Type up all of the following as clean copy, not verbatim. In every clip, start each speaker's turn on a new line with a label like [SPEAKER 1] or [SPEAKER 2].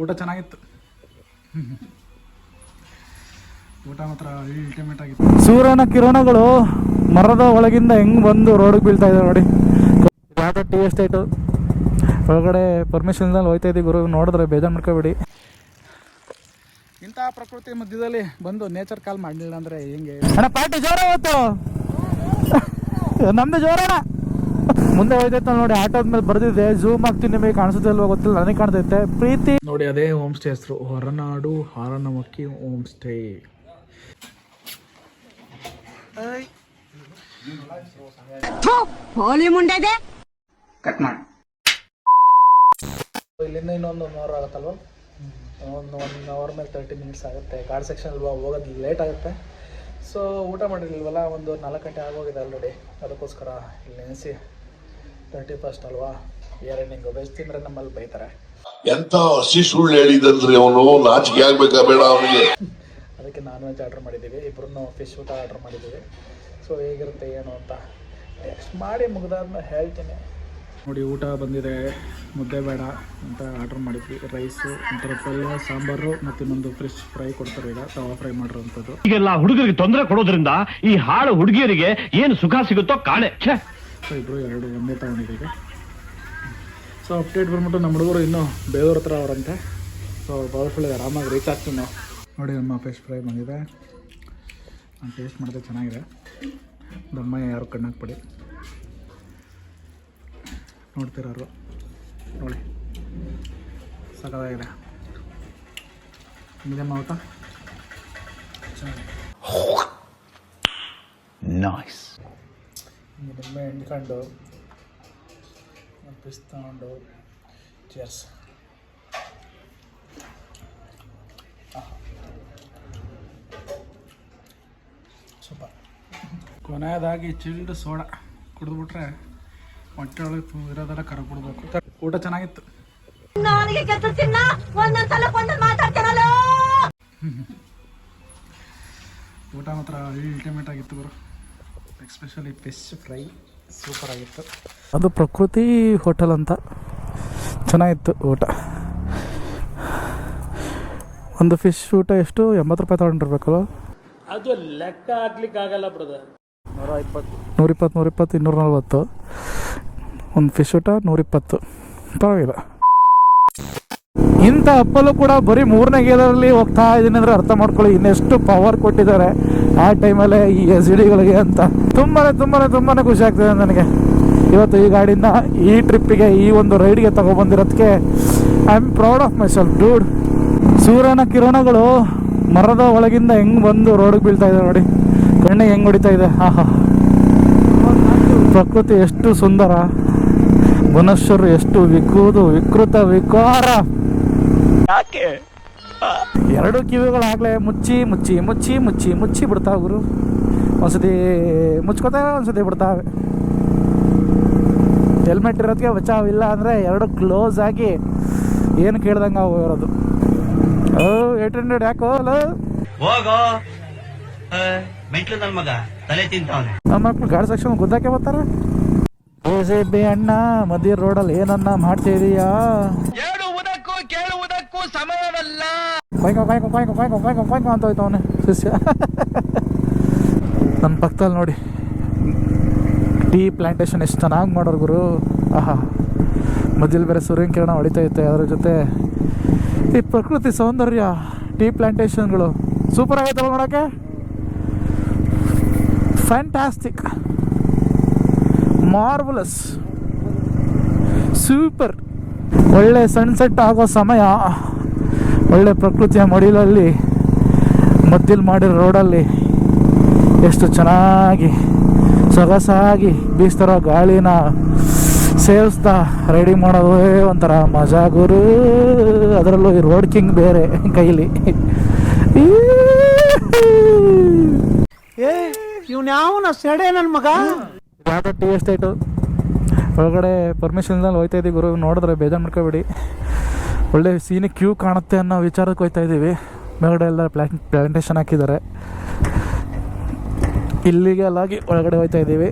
[SPEAKER 1] ಊಟ ಚೆನ್ನಾಗಿತ್ತು. ಊಟ ಮಾತ್ರ ಅಲ್ಟಿಮೇಟ್ ಆಗಿತ್ತು. ಸೂರ್ಯನ ಕಿರಣಗಳು ಮರದ ಒಳಗಿಂದ ಹೆಂಗೆ ಬಂದು ರೋಡಿಗೆ ಬೀಳ್ತಾ ಇದೆ ನೋಡಿ. ಯಾವ ಟೀ ಎಸ್ಟೇಟು ಒಳಗಡೆ ಪರ್ಮಿಷನ್ದಲ್ಲಿ ಹೋಯ್ತಾ ಇದ್ದೀವಿ ಗುರು. ನೋಡಿದ್ರೆ ಬೇಜಾರು ಮಾಡ್ಕೋಬೇಡಿ. ಇಂಥ ಪ್ರಕೃತಿ ಮಧ್ಯದಲ್ಲಿ ಬಂದು ನೇಚರ್ ಕಾಲ್ ಮಾಡಲಿಲ್ಲ ಅಂದರೆ ಹೆಂಗೆ ಅಣ್ಣ? ಪಾರ್ಟಿ ಜೋರ ಇವತ್ತು ನಮ್ಮದು ಜೋರಣ. ಮುಂದೆ ಹೋಯ್ತೈತೆ ನೋಡಿ, ಆಟೋದ ಮೇಲೆ ಬರ್ದಿದೆ. ಝೂಮ್ ಆಗ್ತೀನಿ, ನಿಮಗೆ ಕಾಣಿಸುತ್ತೆ ಇಲ್ವೋ ಗೊತ್ತಿಲ್ಲ, ನನಗೆ ಕಾಣ್ತೈತೆ. ಪ್ರೀತಿ ನೋಡಿ, ಅದೇ ಹೋಮ್ ಸ್ಟೇ ಹೆಸರು Horanadu Haranamakki home stay. Cut ಮಾಡಿ ಇಲ್ಲಿಂದ ಇನ್ನೊಂದು 1 ಅವರ್ ಆಗುತ್ತಲ್ವ? ಒಂದು 1 ಅವರ್ ಮೇಲೆ 30 ಮಿನಿಟ್ಸ್ ಆಗುತ್ತೆ. ಗಾರ್ಡ್ ಸೆಕ್ಷನ್ ಅಲ್ವಾ, ಹೋಗೋದು ಲೇಟ್ ಆಗುತ್ತೆ. ಸೊ ಊಟ ಮಾಡಿರಲಿಲ್ವಲ್ಲ, ಒಂದು 4 ಗಂಟೆ ಆಗೋಗಿದೆ ಆಲ್ರೆಡಿ. ಅದಕ್ಕೋಸ್ಕರ ಇಲ್ಲಿ ನೆನೆಸಿ 31st ಅಲ್ವಾ, ಇಯರ್ ಎಂಡಿಂಗು. ವೆಜ್ ತಿಂದರೆ ನಮ್ಮಲ್ಲಿ ಬೈತಾರೆ.
[SPEAKER 2] ಎಂತ ಹಸಿ ಸುಳ್ಳು ಹೇಳಿದಂದ್ರೆ ಅವನು, ನಾಚಿಕೆ ಆಗ್ಬೇಕಾ ಬೇಡ ಅವನಿಗೆ.
[SPEAKER 1] ಅದಕ್ಕೆ ನಾನ್ ವೆಜ್ ಆರ್ಡ್ರ್ ಮಾಡಿದ್ದೀವಿ. ಇಬ್ಬರೂ ಫಿಶ್ ಊಟ ಆರ್ಡ್ರ್ ಮಾಡಿದ್ದೀವಿ. ಸೊ ಹೇಗಿರುತ್ತೆ ಏನು ಅಂತ ಟೆಕ್ಸ್ಟ್ ಮಾಡಿ ಮುಗಿದಾದ್ಮೇಲೆ ಹೇಳ್ತೀನಿ. ನೋಡಿ, ಊಟ ಬಂದಿದೆ. ಮುದ್ದೆ ಬೇಡ ಅಂತ ಆರ್ಡ್ರ್ ಮಾಡಿದ್ವಿ. ರೈಸು, ಒಂಥರ ಪಲ್ಯ, ಸಾಂಬಾರು ಮತ್ತು ಇನ್ನೊಂದು ಫಿಶ್ ಫ್ರೈ ಕೊಡ್ತಾರೆ. ಈಗ ತವಾ ಫ್ರೈ ಮಾಡಿರೋಂಥದ್ದು.
[SPEAKER 3] ಈಗೆಲ್ಲ ಹುಡುಗರಿಗೆ ತೊಂದರೆ ಕೊಡೋದ್ರಿಂದ ಈ ಹಾಳು ಹುಡುಗಿಯರಿಗೆ ಏನು ಸುಖ ಸಿಗುತ್ತೋ ಕಾಣೆ.
[SPEAKER 1] ಸೊ ಇಬ್ಬರು 2 ಒಂದೇ ತಗೊಂಡಿದ್ದೀವಿ. ಸೊ ಅಪ್ಡೇಟ್ ಬಂದ್ಬಿಟ್ಟು ನಮ್ಮ ಹುಡುಗರು ಇನ್ನೂ ಬೇಲೂರು ಹತ್ರ ಅವರಂತೆ. ಸೊ ಪವರ್ಫುಲ್ ಆರಾಮಾಗಿ ರೀಚ್ ಆಗ್ತೀವಿ ನಾವು. ನೋಡಿ, ನಮ್ಮ ಫಿಶ್ ಫ್ರೈ ಬಂದಿದೆ. ನಾನು ಟೇಸ್ಟ್ ಮಾಡಿದೆ, ಚೆನ್ನಾಗಿದೆ. ದಮ್ಮ ಯಾರು ಕಣ್ಣಾಕ್ಬಿಡಿ, ನೋಡ್ತಿರೋರು ನೋಡಿ, ಸಖತ್ತಾಗಿದೆ. ಮೀಡಿಯಮ್ ಊಟ ಚೆನ್ನಾಗಿದೆ. ನೈಸ್. ನಿಮ್ಮೆ ಹಿಂಡ್ಕೊಂಡು ಪೀಸ್ ತಗೊಂಡು ಚೇರ್ಸ್. ಸೂಪರ್. ಕೊನೆಯದಾಗಿ ಚಿಲ್ಡ್ ಸೋಡಾ ಕುಡಿದ್ಬಿಟ್ರೆ ಹೊಟ್ಟೆ ಒಳಗೆ ಇರೋದೆಲ್ಲ ಕರಗ್ಬಿಡ್ಬೇಕು. ಊಟ ಚೆನ್ನಾಗಿತ್ತು. ಊಟ ಮಾತ್ರ ಅಲ್ಟಿಮೇಟ್ ಆಗಿತ್ತು ಗುರು. ಎಸ್ಪೆಷಲಿ ಫಿಶ್ ಫ್ರೈ ಸೂಪರ್ ಆಗಿತ್ತು. ಅದು ಪ್ರಕೃತಿ ಹೋಟೆಲ್ ಅಂತ, ಚೆನ್ನಾಗಿತ್ತು ಊಟ. ಒಂದು ಫಿಶ್ ಊಟ ಎಷ್ಟು 80 ರೂಪಾಯಿ ತಗೊಂಡಿರ್ಬೇಕಲ್ಲ?
[SPEAKER 4] ಅದು ಲೆಕ್ಕ ಹಾಕ್ಲಿಕ್ಕೆ ಆಗಲ್ಲ ಬ್ರದರ್.
[SPEAKER 1] 120, 240. ಒಂದು ಫಿಶ್ ಊಟ 120, ಪರವಾಗಿಲ್ಲ. ಇಂಥ ಅಪ್ಪಲ್ಲೂ ಕೂಡ ಬರೀ 3ನೇ ಗೇರಲ್ಲಿ ಹೋಗ್ತಾ ಇದ್ದೀನಿ ಅಂದರೆ ಅರ್ಥ ಮಾಡ್ಕೊಳ್ಳಿ ಇನ್ನೆಷ್ಟು ಪವರ್ ಕೊಟ್ಟಿದ್ದಾರೆ ಆ ಟೈಮಲ್ಲೇ ಈ SUVಗಳಿಗೆ ಅಂತ. ತುಂಬಾ ಖುಷಿ ಆಗ್ತಿದೆ ನನಗೆ ಇವತ್ತು ಈ ಗಾಡಿನ ಈ ಟ್ರಿಪ್ಪಿಗೆ, ಈ ಒಂದು ರೈಡ್ಗೆ ತಗೊಬಂದಿರೋದಕ್ಕೆ. I am proud of myself dude. ಸೂರ್ಯನ ಕಿರಣಗಳು ಮರದ ಒಳಗಿಂದ ಹೆಂಗೆ ಬಂದು ರೋಡಿಗೆ ಬೀಳ್ತಾ ಇದೆ ನೋಡಿ, ಕಣ್ಣಿಗೆ ಹೆಂಗೆ ಹೊಡಿತಾ ಇದೆ. ಆಹಾ, ಪ್ರಕೃತಿ ಎಷ್ಟು ಸುಂದರ, ಮನುಷ್ಯರು ಎಷ್ಟು ವಿಕೃತ ವಿಕಾರ. ಯಾಕೆ 2 ಕಿವಿಗಳಾಗಲೇ ಮುಚ್ಚಿ ಬಿಡ್ತಾವೆ ಗುರು. ಒಂದ್ಸತಿ ಮುಚ್ಕೋತಾವೆ, ಒಂದ್ಸತಿ ಬಿಡ್ತಾವೆ. ಹೆಲ್ಮೆಟ್ ಇರೋದಕ್ಕೆ ಬಚಾವಿಲ್ಲ ಅಂದರೆ 2 ಕ್ಲೋಸ್ ಆಗಿ ಏನು ಕೇಳ್ದಂಗೆ ಹೋಗಿರೋದು. 800 ಯಾಕೋ
[SPEAKER 5] ಹೋಗೋ ಮೆಂಟ್ಲು ನನ್ನ ಮಗ ತಲೆ ತಿಂತಾವನೆ.
[SPEAKER 1] ನಮ್ಮ ಮಕ್ಕಳು ಗಾಡಿ ಸೆಕ್ಷನ್ ಗುದ್ದಾಕೆ ಬರ್ತಾರೆ. ಬಿ ಅಣ್ಣ ಮಧ್ಯ ರೋಡಲ್ಲಿ ಏನನ್ನ ಮಾಡ್ತಿದೀಯಾ?
[SPEAKER 3] ಕೇಳುವುದಕ್ಕೂ ಸಮಯವಲ್ಲ.
[SPEAKER 1] ಅಂತ ಹೋಯ್ತವನೆ ಶಿಷ್ಯ. ನನ್ನ ಪಕ್ಕದಲ್ಲಿ ನೋಡಿ ಟೀ ಪ್ಲಾಂಟೇಶನ್ ಎಷ್ಟು ಚೆನ್ನಾಗಿ ಮಾಡೋರು ಗುರು. ಆಹಾ, ಮಧ್ಯದಲ್ಲಿ ಬೇರೆ ಸೂರ್ಯನ ಕಿರಣ ಹೊಡಿತಾ ಇತ್ತೆ, ಅದ್ರ ಜೊತೆ ಈ ಪ್ರಕೃತಿ ಸೌಂದರ್ಯ, ಟೀ ಪ್ಲಾಂಟೇಶನ್ಗಳು ಸೂಪರ್ ಆಗೈತಲ್ಲ ನೋಡೋಕ್ಕೆ. Fantastic, marvellous, super. ಒಳ್ಳೆ ಸನ್ಸೆಟ್ ಆಗೋ ಸಮಯ, ಒಳ್ಳೆ ಪ್ರಕೃತಿಯ ಮಡಿಲಲ್ಲಿ ಮಧ್ಯದಲ್ಲಿ ಮಾಡಿರೋ ರೋಡಲ್ಲಿ ಎಷ್ಟು ಚೆನ್ನಾಗಿ ಸೊಗಸಾಗಿ ಬೀಸ್ತಾರೋ ಗಾಳಿನ ಸೇವಿಸ್ತಾ ರೈಡಿಂಗ್ ಮಾಡೋದೇ ಒಂಥರ ಮಜಾ ಗುರು. ಅದರಲ್ಲೂ ಈ ರೋಡ್ ಕಿಂಗ್ ಬೇರೆ ಕೈಲಿ.
[SPEAKER 4] ಇವ್ನ್ಯಾವನ ಸೆಡೆ ನನ್ನ ಮಗ.
[SPEAKER 1] ಯಾವ ಟೀ ಎಸ್ಟೇಟು ಒಳಗಡೆ ಪರ್ಮಿಷನ್ದಲ್ಲಿ ಹೋಯ್ತಾ ಇದ್ದೀವಿ ಗುರು. ನೋಡಿದ್ರೆ ಬೇಜಾರು ಮಾಡ್ಕೋಬೇಡಿ. ಒಳ್ಳೆ ಸೀನಿ ಕ್ಯೂ ಕಾಣುತ್ತೆ ಅನ್ನೋ ವಿಚಾರಕ್ಕೆ ಹೋಗ್ತಾ ಇದ್ದೀವಿ. ಮೇಲ್ಗಡೆ ಎಲ್ಲ ಪ್ಲಾಂಟೇಶನ್ ಹಾಕಿದ್ದಾರೆ. ಇಲ್ಲಿಗೆ ಅಲ್ಲಾಗಿ ಒಳಗಡೆ ಹೋಗ್ತಾ ಇದ್ದೀವಿ.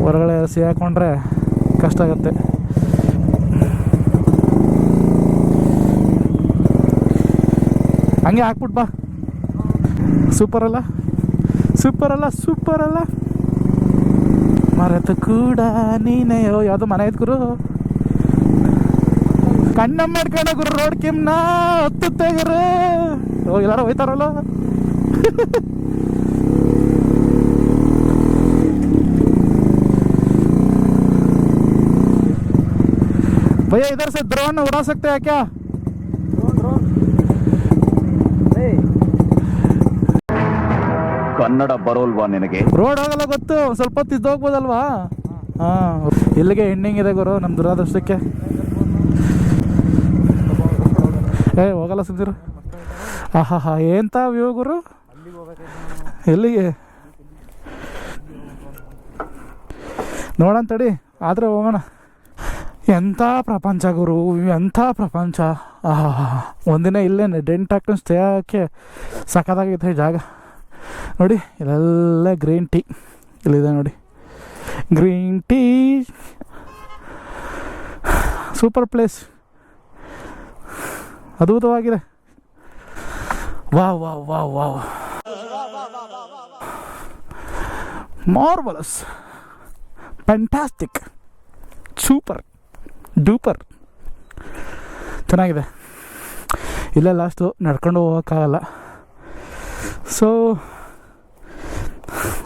[SPEAKER 1] ಹೊರಗಡೆ ಸಿಗಾಕೊಂಡ್ರೆ ಕಷ್ಟ ಆಗುತ್ತೆ. ಹಂಗೆ ಹಾಕ್ಬಿಟ್ಟು ಬಾ. ಸೂಪರ್ ಅಲ್ಲ, ಸೂಪರ್ ಅಲ್ಲ, ಸೂಪರ್ ಅಲ್ಲ. ಮರೆತು ಕೂಡ ನೀನೇ. ಯಾವುದೋ ಮನೆ ಐತ್ ಗುರು, ಕಣ್ಣ ಮಾಡ್ಕೊಂಡ ಗುರು ರೋಡ್ ಕಿಮ್ನ ಹತ್ತುತ್ತೆ ಗುರು. ಎಲ್ಲಾರು ಹೋಯ್ತಾರಲ್ಲ. भैया इधर से ड्रोन उड़ा सकते हैं क्या?
[SPEAKER 3] ಕನ್ನಡ ಬರೋಲ್ವಾ ನಿನಗೆ?
[SPEAKER 1] ರೋಡ್ ಹೋಗಲ್ಲ ಗೊತ್ತು, ಸ್ವಲ್ಪ ಹೊತ್ತು ಇದ್ದೋಗ್ಬೋದಲ್ವಾ? ಹಾಂ, ಇಲ್ಲಿಗೆ ಎಂಡಿಂಗ್ ಇದೆ ಗುರು ನಮ್ಮ ದುರಾದೃಷ್ಟಕ್ಕೆ. ಹೋಗಲ್ಲ ಸುಮ್ದಿರು. ಆಹಾ ಎಂತ ವ್ಯೂ ಗುರು. ಎಲ್ಲಿಗೆ ನೋಡೋಣ ತಡಿ, ಆದರೆ ಹೋಗೋಣ. ಎಂಥ ಪ್ರಪಂಚ ಗುರು, ಎಂಥ ಪ್ರಪಂಚ. ಒಂದಿನ ಇಲ್ಲೇ ಡೆಂಟ್ ಹಾಕೊಂಡು ಸ್ಟೇ ಹಾಕಿ ಸಖತ್ತಾಗೈತೆ ಜಾಗ. ನೋಡಿ ಇಲ್ಲೆಲ್ಲ ಗ್ರೀನ್ ಟೀ ಇಲ್ಲಿದೆ ನೋಡಿ, ಗ್ರೀನ್ ಟೀ. ಸೂಪರ್ ಪ್ಲೇಸ್, ಅದ್ಭುತವಾಗಿದೆ. Wow wow wow wow, marvellous, fantastic, super duper, ಚೆನ್ನಾಗಿದೆ. ಇಲ್ಲೇ ಲಾಸ್ಟು, ನಡ್ಕೊಂಡು ಹೋಗೋಕ್ಕಾಗಲ್ಲ. ಸೊ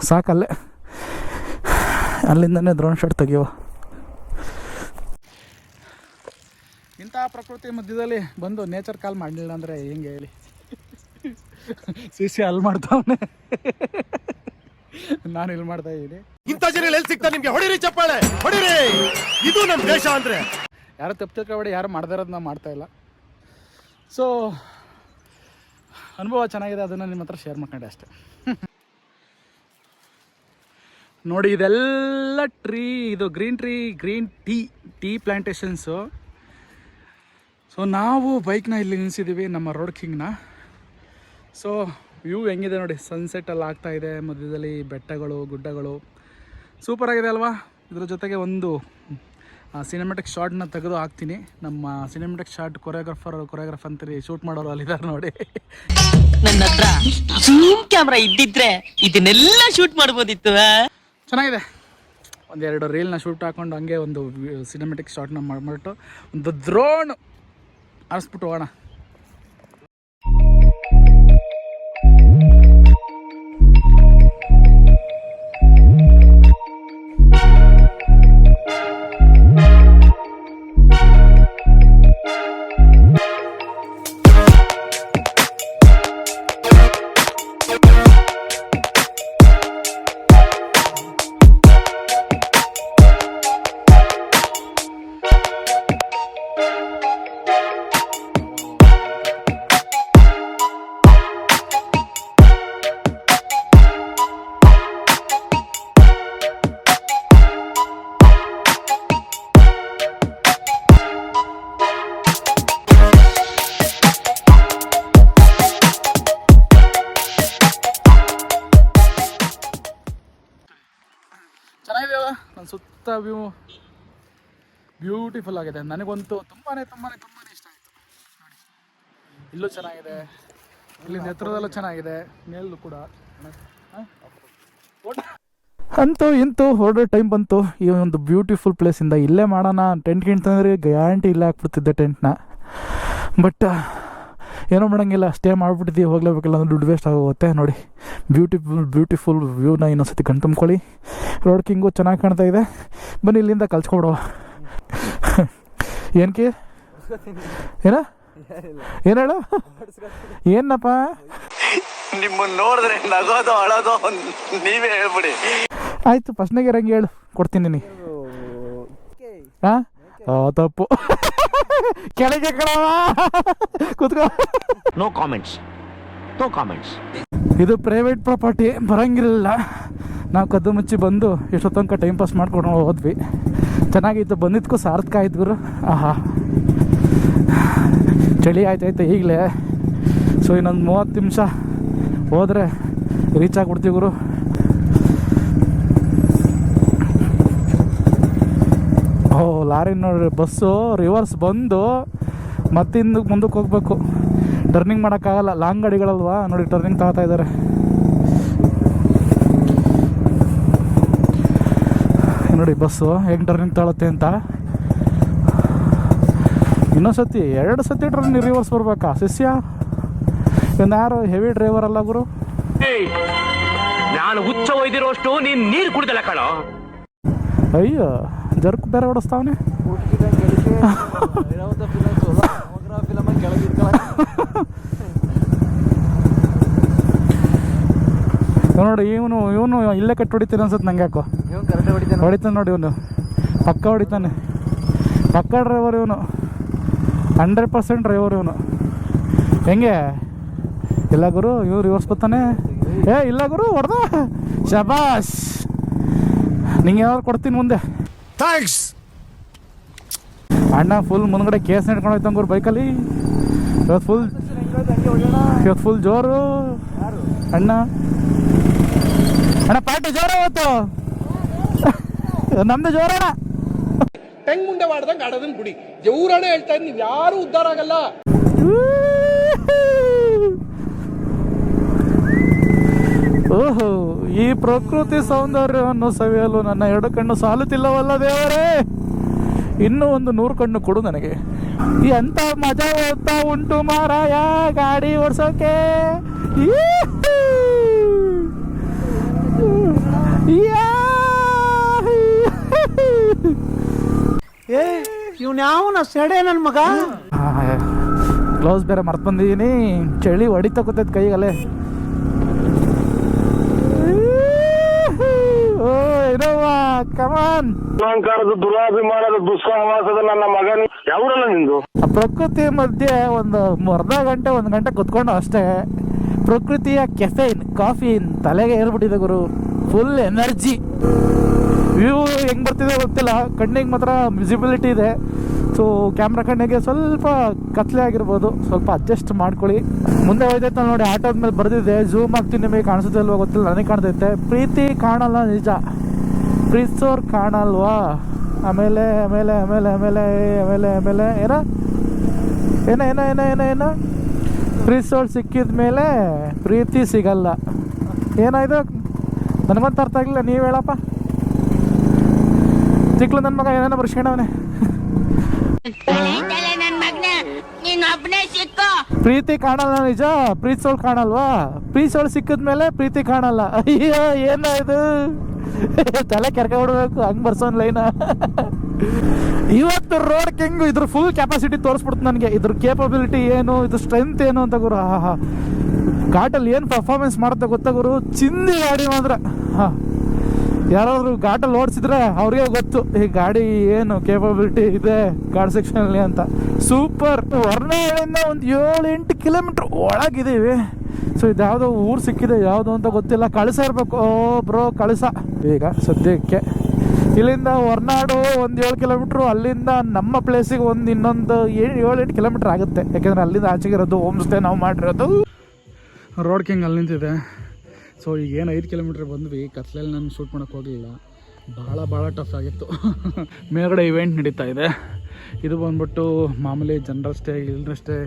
[SPEAKER 1] ಸಾಕಲ್ಲೇ, ಅಲ್ಲಿಂದನೇ ಡ್ರೋನ್ ಶಾಟ್ ತೆಗಿಯುವ. ಇಂಥ ಪ್ರಕೃತಿ ಮಧ್ಯದಲ್ಲಿ ಬಂದು ನೇಚರ್ ಕಾಲ್ ಮಾಡಲಿಲ್ಲ ಅಂದರೆ ಹೆಂಗೆ ಹೇಳಿ? ಸಿ ಅಲ್ಲಿ ಮಾಡ್ತಾವನೆ, ನಾನು ಇಲ್ಲಿ ಮಾಡ್ತಾ ಇದ್ದೀನಿ.
[SPEAKER 6] ಇಂಥ ಜನ ಎಲ್ಲಿ ಸಿಗ್ತಾರೆ ನಿಮ್ಗೆ? ಹೊಡಿರಿ ಚಪ್ಪಾಳೆ, ಹೊಡಿರಿ. ಇದು ನಮ್ಮ ದೇಶ ಅಂದ್ರೆ.
[SPEAKER 1] ಯಾರು ತಪ್ಪು ತಿಳ್ಕೊಬೇಡಿ, ಯಾರು ಮಾಡದೇ ಇರೋದು ನಾವು ಮಾಡ್ತಾ ಇಲ್ಲ. ಸೊ ಅನುಭವ ಚೆನ್ನಾಗಿದೆ, ಅದನ್ನು ನಿಮ್ಮ ಹತ್ರ ಶೇರ್ ಮಾಡ್ಕೊಂಡೆ ಅಷ್ಟೆ. ನೋಡಿ ಇದೆಲ್ಲ ಟ್ರೀ, ಇದು green tree, green tea plantations. So ನಾವು ಬೈಕ್ನ ಇಲ್ಲಿ ನಿಲ್ಲಿಸಿದ್ದೀವಿ, ನಮ್ಮ ರೋಡ್ ಕಿಂಗ್ನ. ಸೊ ವ್ಯೂ ಹೆಂಗಿದೆ ನೋಡಿ, ಸನ್ಸೆಟ್ಟಲ್ಲಿ ಆಗ್ತಾ ಇದೆ, ಮಧ್ಯದಲ್ಲಿ ಬೆಟ್ಟಗಳು ಗುಡ್ಡಗಳು, ಸೂಪರಾಗಿದೆ ಅಲ್ವಾ? ಇದ್ರ ಜೊತೆಗೆ ಒಂದು ಸಿನಿಮ್ಯಾಟಿಕ್ ಶಾರ್ಟ್ನ ತೆಗೆದು ಹಾಕ್ತೀನಿ. ನಮ್ಮ ಸಿನಿಮ್ಯಾಟಿಕ್ ಶಾರ್ಟ್ ಕೊರಿಯೋಗ್ರಾಫರ್ ಅಂತೀರಿ, ಶೂಟ್ ಮಾಡೋರು ಅಲ್ಲಿದ್ದಾರೆ ನೋಡಿ.
[SPEAKER 7] ನನ್ನ ಹತ್ರ ಜೂಮ್ ಕ್ಯಾಮ್ರಾ ಇದ್ದಿದ್ರೆ ಇದನ್ನೆಲ್ಲ ಶೂಟ್ ಮಾಡ್ಬೋದಿತ್ತು.
[SPEAKER 1] ಚೆನ್ನಾಗಿದೆ. ಒಂದೆರಡು ರೀಲ್ನ ಶೂಟ್ ಹಾಕೊಂಡು ಹಂಗೆ ಒಂದು ಸಿನಿಮ್ಯಾಟಿಕ್ ಶಾರ್ಟ್ನ ಮಾಡಿಬಿಟ್ಟು ಒಂದು ಡ್ರೋನ್ ಆರಿಸ್ಬಿಟ್ಟು ಹೋಗೋಣ. ಚೆನ್ನಾಗಿದೆ, ನನ್ನ ಸುತ್ತ ವ್ಯೂ ಬ್ಯೂಟಿಫುಲ್ ಆಗಿದೆ. ನನಗಂತೂ ತುಂಬಾ ಇಷ್ಟ ಆಯಿತು ನೋಡಿ. ಇಲ್ಲೂ ಚೆನ್ನಾಗಿದೆ, ಇಲ್ಲಿ ಎತ್ತರದಲ್ಲೂ ಚೆನ್ನಾಗಿದೆ, ಮೇಲೂ ಕೂಡ. ಅಂತೂ ಇಂತೂ ಹೊರಡೋ ಟೈಮ್ ಬಂತು. ಈ ಒಂದು ಬ್ಯೂಟಿಫುಲ್ ಪ್ಲೇಸಿಂದ ಇಲ್ಲೇ ಮಾಡೋಣ. ಟೆಂಟ್ ಗಿಂತಂದ್ರೆ ಗ್ಯಾರಂಟಿ ಇಲ್ಲೇ ಹಾಕ್ಬಿಡ್ತಿದ್ದೆ ಟೆಂಟ್ನ. ಬಟ್ ಏನೋ ಮಾಡೋಂಗಿಲ್ಲ, ಸ್ಟೇ ಮಾಡಿಬಿಟ್ಟಿದ್ದೀವಿ, ಹೋಗ್ಲೇಬೇಕಿಲ್ಲ ಅಂದ್ರೆ ದುಡ್ಡು ವೇಸ್ಟ್ ಆಗೋಗುತ್ತೆ. ನೋಡಿ ಬ್ಯೂಟಿಫುಲ್ ವ್ಯೂನ ಇನ್ನೊಂದ್ಸತಿ ಕಣ್ ತುಂಬ್ಕೊಳ್ಳಿ. ರೋಡ್ ಕಿಂಗು ಚೆನ್ನಾಗಿ ಕಾಣ್ತಾ ಇದೆ. ಬನ್ನಿ ಇಲ್ಲಿಂದ ಕಲ್ಸ್ಕೊಬಿಡುವ. ಏನಕ್ಕೆ ಏನ ಏನು ಹೇಳು, ಏನಪ್ಪ?
[SPEAKER 5] ನಿಮ್ಮನ್ನ ನೋಡಿದ್ರೆ ನಗೋದು ಅಳೋದು ನೀವೇ ಹೇಳ್ಬಿಡಿ.
[SPEAKER 1] ಆಯಿತು, ಫಸ್ಟ್ನಾಗೆ ರಂಗೆ ಹೇಳು, ಕೊಡ್ತೀನಿ ನೀ. ಹಾಂ ತಪ್ಪು, ಕೆಳಗೆ ಕಣವ, ಕೂತ್ಕೋ.
[SPEAKER 3] No comments, no comments.
[SPEAKER 1] ಇದು ಪ್ರೈವೇಟ್ ಪ್ರಾಪರ್ಟಿ, ಬರೋಂಗಿರಲಿಲ್ಲ. ನಾವು ಕದ್ದು ಮುಚ್ಚಿ ಬಂದು ಎಷ್ಟೋ ತನಕ ಟೈಮ್ ಪಾಸ್ ಮಾಡ್ಕೊಂಡು ಹೋದ್ವಿ. ಚೆನ್ನಾಗಿತ್ತು, ಬಂದಿದ್ದಕ್ಕೂ ಸಾರ್ಥಕ ಆಯ್ತು ಗುರು. ಆಹಾ, ಚಳಿ ಆಯ್ತಾಯ್ತು ಈಗಲೇ. ಸೊ ಇನ್ನೊಂದು 30 ನಿಮಿಷ ಹೋದರೆ ರೀಚ್ ಆಗಿಬಿಡ್ತೀವಿ ಗುರು. ಲಾರಿ ನೋಡ್ರಿ, ಬಸ್ಸು ರಿವರ್ಸ್ ಬಂದು ಮತ್ತಿಂದ ಮುಂದಕ್ಕೆ ಹೋಗ್ಬೇಕು. ಟರ್ನಿಂಗ್ ಮಾಡೋಕ್ಕಾಗಲ್ಲ, ಲಾಂಗ್ ಗಾಡಿಗಳಲ್ವಾ ನೋಡಿ ಟರ್ನಿಂಗ್ ತಗೋತಾ ಇದ್ದಾರೆ. ನೋಡಿ ಬಸ್ಸು ಹೆಂಗೆ ಟರ್ನಿಂಗ್ ತಗೊಳುತ್ತೆ ಅಂತ. ಇನ್ನೊಂದು 2 ಸತಿ ಟರ್ನಿಂಗ್ ರಿವರ್ಸ್ ಬರ್ಬೇಕಾ ಶಿಷ್ಯ? ಇನ್ನು ಯಾರು ಹೆವಿ ಡ್ರೈವರ್ ಅಲ್ಲ ಗುರು.
[SPEAKER 3] ನಾನು ಹುಚ್ಚ ಒಯ್ದಿರೋಷ್ಟು ನೀನ್ ನೀರು ಕುಡ್ದಲ್ಲ ಕಣ.
[SPEAKER 1] ಅಯ್ಯೋ ಜರ್ಕ್ ಬೇರೆ ಓಡಿಸ್ತಾವನೆ. ನೋಡಿ ಇವನು ಇಲ್ಲೇ ಕಟ್ಟಿ ಹೊಡಿತಾನೆ ಅನ್ಸುತ್ತೆ ನಂಗೆ. ಯಾಕೋ ಹೊಡಿತಾನೆ ನೋಡಿ, ಇವನು ಪಕ್ಕ ಹೊಡಿತಾನೆ. ಪಕ್ಕ ಡ್ರೈವರ್ ಇವನು, 100% ಡ್ರೈವರ್ ಇವನು. ಹೆಂಗೆ ಇಲ್ಲ ಗುರು, ಇವ್ರು ರಿವರ್ಸ್ ಬರ್ತಾನೆ. ಇಲ್ಲ ಗುರು ಹೊಡೆದ, ಶಬಾಷ್. ನಿಂಗೆ ಯಾವ್ದು ಕೊಡ್ತೀನಿ ಮುಂದೆ.
[SPEAKER 6] ಥ್ಯಾಂಕ್ಸ್
[SPEAKER 1] ಅಣ್ಣ ಫುಲ್ ಮುಂದ್ಗಡೆ ಕೇಸ್ ನಡ್ಕೊಂಡು ಹೋಯ್ತು ಗುರು ಬೈಕಲ್ಲಿ. ಇವತ್ತು ಫುಲ್ ಜೋರು ಅಣ್ಣ. ಅಣ್ಣ ಪಾರ್ಟಿ ಜೋರ ಇವತ್ತು, ನಮ್ದು ಜೋರಣ್ಣ.
[SPEAKER 8] ಟೆಂಗ್ ಮುಂದೆ ಮಾಡ್ದಂಗೆ ಆಡೋದನ್ನ ಬಿಡಿ. ಜೌರಾಣೆ ಹೇಳ್ತಾ ಇದ್ದೀನಿ, ನೀವು ಯಾರು ಉದ್ಧಾರ ಆಗಲ್ಲ.
[SPEAKER 1] ಓಹೋ, ಈ ಪ್ರಕೃತಿ ಸೌಂದರ್ಯವನ್ನು ಸವಿಯಲು ನನ್ನ 2 ಕಣ್ಣು ಸಾಲುತ್ತಿಲ್ಲವಲ್ಲ ದೇವರೇ. ಇನ್ನೂ ಒಂದು 100 ಕಣ್ಣು ಕೊಡು ನನಗೆ. ಈ ಅಂತ ಮಜಾ ಓದ್ತಾ ಉಂಟು ಮಾರಾಯ ಗಾಡಿ ಓಡಿಸೋಕೆ.
[SPEAKER 4] ಇವ್ನ್ಯಾವನ ಸೆಡೆ ನನ್ನ ಮಗ.
[SPEAKER 1] ಗ್ಲೌಸ್ ಬೇರೆ ಮರ್ತು ಬಂದಿದ್ದೀನಿ, ಚಳಿ ಹೊಡಿತಾ ಕೂತೈತೆ ಕೈಗಲ್ಲೇ. ಓ ಇರೋವಾ ಕಮಾನ್.
[SPEAKER 9] ಅಹಂಕಾರದ ದುರಾಭಿಮಾನದ ದುಸ್ಸಹವಾಸದ ನನ್ನ ಮಗನ ಯಾವೂರಲ್ಲ ನಿಂದು.
[SPEAKER 1] ಪ್ರಕೃತಿ ಮಧ್ಯೆ ಒಂದು ಅರ್ಧ ಗಂಟೆ 1 ಗಂಟೆ ಕುತ್ಕೊಂಡು ಅಷ್ಟೇ. ಪ್ರಕೃತಿಯ ಕೆಫೆನ್ ಕಾಫಿನ್ ತಲೆಗೆ ಏರ್ಬಿಟ್ಟಿದೆ ಗುರು. Full energy. ವ್ಯೂ ಹೆಂಗೆ ಬರ್ತಿದೆ ಗೊತ್ತಿಲ್ಲ, ಕಣ್ಣಿಗೆ ಮಾತ್ರ ವಿಸಿಬಿಲಿಟಿ ಇದೆ. ಸೊ ಕ್ಯಾಮ್ರಾ ಕಣ್ಣಿಗೆ ಸ್ವಲ್ಪ ಕತ್ಲೆ ಆಗಿರ್ಬೋದು, ಸ್ವಲ್ಪ ಅಡ್ಜಸ್ಟ್ ಮಾಡ್ಕೊಳ್ಳಿ. ಮುಂದೆ ಹೋಯ್ತೈತೆ ನೋಡಿ, ಆಟೋದ ಮೇಲೆ ಬರ್ದಿದೆ, ಝೂಮ್ ಆಗ್ತೀನಿ, ನಿಮಗೆ ಕಾಣಿಸುತ್ತೆ ಇಲ್ವೋ ಗೊತ್ತಿಲ್ಲ, ನನಗೆ ಕಾಣ್ತೈತೆ. ಪ್ರೀತಿ ಕಾಣಲ್ಲ ನಿಜ, ಪ್ರೀತಿಸೋರು ಕಾಣಲ್ವಾ. ಆಮೇಲೆ ಆಮೇಲೆ ಆಮೇಲೆ ಆಮೇಲೆ ಆಮೇಲೆ ಆಮೇಲೆ ಏನ ಪ್ರೀತಿಸೋರು ಸಿಕ್ಕಿದ ಮೇಲೆ ಪ್ರೀತಿ ಸಿಗಲ್ಲ. ಏನಾಯ್ತು ನನಗಂತ ಅರ್ಥ ಆಗಿಲ್ಲ, ನೀವು ಹೇಳಪ್ಪ. ಚಿಕ್ಕಲು ನನ್ನ ಮಗ ಏನೇನೋ ಬರ್ಸ್ಕೊಂಡವನೆ. ಪ್ರೀತಿ ಕಾಣಲ್ಲ ನಿಜ, ಪ್ರೀತಿಸೋಳು ಕಾಣಲ್ವಾ. ಪ್ರೀತಿಸೋಳು ಸಿಕ್ಕಿದ್ಮೇಲೆ ಪ್ರೀತಿ ಕಾಣಲ್ಲ. ಅಯ್ಯೋ ಏನಾಯ್ತು, ತಲೆ ಕೆರ್ಕೊಂಡ್ಬಿಡ್ಬೇಕು ಹಂಗೆ ಬರ್ಸೋನ್ ಲೈನ. ಇವತ್ತು ರೋಡ್ ಕಿಂಗ್ ಇದ್ರ ಫುಲ್ ಕೆಪಾಸಿಟಿ ತೋರಿಸ್ಬಿಡ್ತು ನನಗೆ. ಇದ್ರ ಕೇಪಬಿಲಿಟಿ ಏನು, ಇದ್ರ ಸ್ಟ್ರೆಂತ್ ಏನು ಅಂತ ಗುರು. ಘಾಟಲ್ಲಿ ಏನು ಪರ್ಫಾರ್ಮೆನ್ಸ್ ಮಾಡುತ್ತೆ ಗೊತ್ತಾ ಗುರು, ಚಿಂದಿ ಗಾಡಿ ಮಾತ್ರ. ಯಾರಾದ್ರು ಘಾಟಲ್ಲಿ ಓಡಿಸಿದ್ರೆ ಅವ್ರಿಗೆ ಗೊತ್ತು ಈ ಗಾಡಿ ಏನು ಕೇಪಬಿಲಿಟಿ ಇದೆ ಘಾಟ್ ಸೆಕ್ಷನಲ್ಲಿ ಅಂತ. ಸೂಪರ್. ಹೊರನಾಡಿಂದ ಒಂದು 7-8 ಕಿಲೋಮೀಟ್ರ್ ಒಳಗಿದ್ದೀವಿ. ಸೊ ಇದು ಯಾವುದೋ ಊರು ಸಿಕ್ಕಿದೆ, ಯಾವುದು ಅಂತ ಗೊತ್ತಿಲ್ಲ. ಕಳಸ ಇರಬೇಕು. ಓ ಬ್ರೋ ಕಳಸ. ಈಗ ಸದ್ಯಕ್ಕೆ ಇಲ್ಲಿಂದ ಹೊರನಾಡು ಒಂದು 7 ಕಿಲೋಮೀಟ್ರು, ಅಲ್ಲಿಂದ ನಮ್ಮ ಪ್ಲೇಸಿಗೆ ಇನ್ನೊಂದು 7-8 ಕಿಲೋಮೀಟ್ರ್ ಆಗುತ್ತೆ. ಯಾಕೆಂದರೆ ಅಲ್ಲಿಂದ ಆಚೆಗಿರೋದು ಹೋಮ್ ಸ್ಟೇ ನಾವು ಮಾಡಿರೋದು. ರೋಡ್ ಕಿಂಗ್ ಅಲ್ಲಿ ನಿಂತಿದೆ. ಸೊ ಈಗೇನು 5 ಕಿಲೋಮೀಟ್ರ್ ಬಂದ್ವಿ. ಕತ್ಲಲ್ಲಿ ನಾನು ಶೂಟ್ ಮಾಡೋಕ್ಕೆ ಹೋಗಲಿಲ್ಲ, ಭಾಳ ಟಫ್ ಆಗಿತ್ತು. ಮೇಲ್ಗಡೆ ಇವೆಂಟ್ ನಡೀತಾ ಇದೆ. ಇದು ಬಂದ್ಬಿಟ್ಟು ಮಾಮೂಲಿ ಜನರಲ್ ಸ್ಟೇ, ಇಲ್ಡ್ರ್ ಸ್ಟೇ.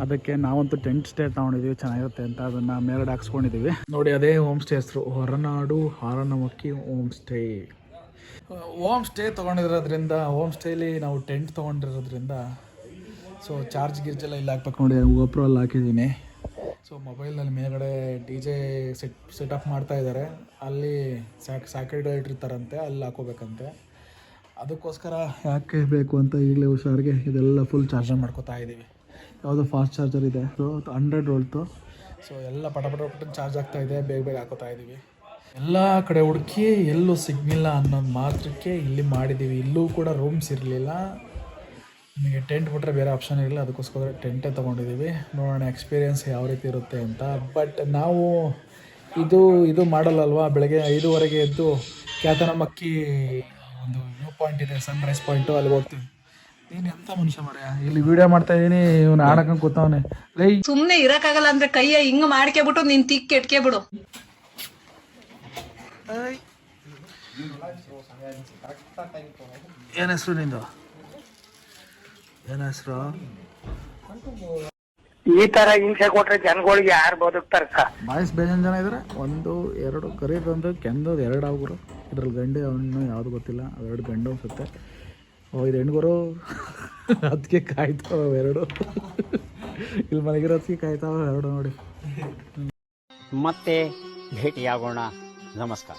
[SPEAKER 1] ಅದಕ್ಕೆ ನಾವಂತೂ ಟೆಂಟ್ ಸ್ಟೇ ತೊಗೊಂಡಿದ್ದೀವಿ, ಚೆನ್ನಾಗಿರುತ್ತೆ ಅಂತ ಅದನ್ನು ಮೇಲ್ಗಡೆ ಹಾಕ್ಸ್ಕೊಂಡಿದ್ದೀವಿ. ನೋಡಿ ಅದೇ ಹೋಮ್ ಸ್ಟೇ ಹೆಸರು, Horanadu Haranamakki homestay. Homestay ತೊಗೊಂಡಿರೋದ್ರಿಂದ, ಹೋಮ್ ಸ್ಟೇಲಿ ನಾವು ಟೆಂಟ್ ತೊಗೊಂಡಿರೋದ್ರಿಂದ ಸೊ ಚಾರ್ಜ್ ಗಿರ್ಜೆಲ್ಲ ಇಲ್ಲಿ ಹಾಕ್ಬೇಕು. ನೋಡಿ ಗೋಪ್ರೋ ಅಲ್ಲಿ ಹಾಕಿದ್ದೀನಿ. ಸೊ ಮೊಬೈಲಲ್ಲಿ ಮೇಲ್ಗಡೆ DJ ಸೆಟಪ್ ಮಾಡ್ತಾ ಇದ್ದಾರೆ. ಅಲ್ಲಿ ಸ್ಯಾಟಲೈಟ್ ಇಟ್ಟಿರ್ತಾರಂತೆ, ಅಲ್ಲಿ ಹಾಕೋಬೇಕಂತೆ. ಅದಕ್ಕೋಸ್ಕರ ಯಾಕೆ ಬೇಕು ಅಂತ ಈಗಲೇ ಹುಷಾರಿಗೆ ಇದೆಲ್ಲ ಫುಲ್ ಚಾರ್ಜರ್ ಮಾಡ್ಕೋತಾ ಇದ್ದೀವಿ. ಯಾವುದೋ ಫಾಸ್ಟ್ ಚಾರ್ಜರ್ ಇದೆ, 100 ವೋಲ್ಟು. ಸೊ ಎಲ್ಲ ಪಟ ಚಾರ್ಜ್ ಆಗ್ತಾ ಇದೆ, ಬೇಗ ಹಾಕೋತಾ ಇದ್ದೀವಿ. ಎಲ್ಲ ಕಡೆ ಹುಡುಕಿ ಎಲ್ಲೂ ಸಿಗ್ಲಿಲ್ಲ ಅನ್ನೋದು ಮಾತ್ರಕ್ಕೆ ಇಲ್ಲಿ ಮಾಡಿದ್ದೀವಿ. ಇಲ್ಲೂ ಕೂಡ ರೂಮ್ಸ್ ಇರಲಿಲ್ಲ, ನಿಮಗೆ ಟೆಂಟ್ ಬಿಟ್ಟರೆ ಬೇರೆ ಆಪ್ಷನ್ ಇರಲಿಲ್ಲ. ಅದಕ್ಕೋಸ್ಕರ ಟೆಂಟೇ ತೊಗೊಂಡಿದ್ದೀವಿ. ನೋಡೋಣ ಎಕ್ಸ್ಪೀರಿಯೆನ್ಸ್ ಯಾವ ರೀತಿ ಇರುತ್ತೆ ಅಂತ. ಬಟ್ ನಾವು ಇದು ಮಾಡಲ್ಲಲ್ವಾ, ಬೆಳಗ್ಗೆ 5:15 ಎದ್ದು ಕ್ಯಾತನಮಕ್ಕಿ ಒಂದು ವ್ಯೂ ಪಾಯಿಂಟ್ ಇದೆ, ಸನ್ರೈಸ್ ಪಾಯಿಂಟು, ಅಲ್ಲಿ ಹೋಗ್ತೀವಿ. ನೀನು ಎಂಥ ಮನುಷ್ಯ ಮಾರ್ರೆ, ಇಲ್ಲಿ ವಿಡಿಯೋ ಮಾಡ್ತಾ ಇದ್ದೀನಿ, ಇವನು ಆಡಕ್ಕೆ ಕೂತವನೆ. ಲೈ
[SPEAKER 10] ಸುಮ್ಮನೆ ಇರಕ್ಕಾಗಲ್ಲ ಅಂದ್ರೆ ಕೈಯ ಹಿಂಗೆ ಮಾಡ್ಕೆಬಿಟ್ಟು ನೀನು ತಿಕ್ಕಿ ಎಟ್ಕೆಬಿಡು.
[SPEAKER 1] ಏನು ಹೆಸರು ನಿಂದು? ಏನು ಹೆಸರು?
[SPEAKER 9] ಈ ತರ ಹಿಂಸೆ ಕೊಟ್ರೆ ಜನಗಳಿಗೆ ಯಾರು ಬದುಕ್ತಾರ ಸರ್?
[SPEAKER 1] ಬಾಯ್ಸ್ ಬೇಜಾನ್ ಜನ ಇದ್ರೆ 1 2 ಕರೀತಂದ್ರೆ ಕೆಂದೋದು 2 ಆಗ್ರು. ಇದ್ರಲ್ಲಿ ಗಂಡು ಅವನು ಯಾವುದು ಗೊತ್ತಿಲ್ಲ, ಅವೆರಡು ಗಂಡು ಅನ್ಸುತ್ತೆ. ಇದು ಹೆಣ್ಗುರು ಅದಕ್ಕೆ ಕಾಯ್ತಾವ 2. ಇಲ್ಲಿ ಮಲಗಿರೋದಕ್ಕೆ ಕಾಯ್ತಾವ 2 ನೋಡಿ.
[SPEAKER 5] ಮತ್ತೆ ಭೇಟಿಯಾಗೋಣ. ನಮಸ್ಕಾರ.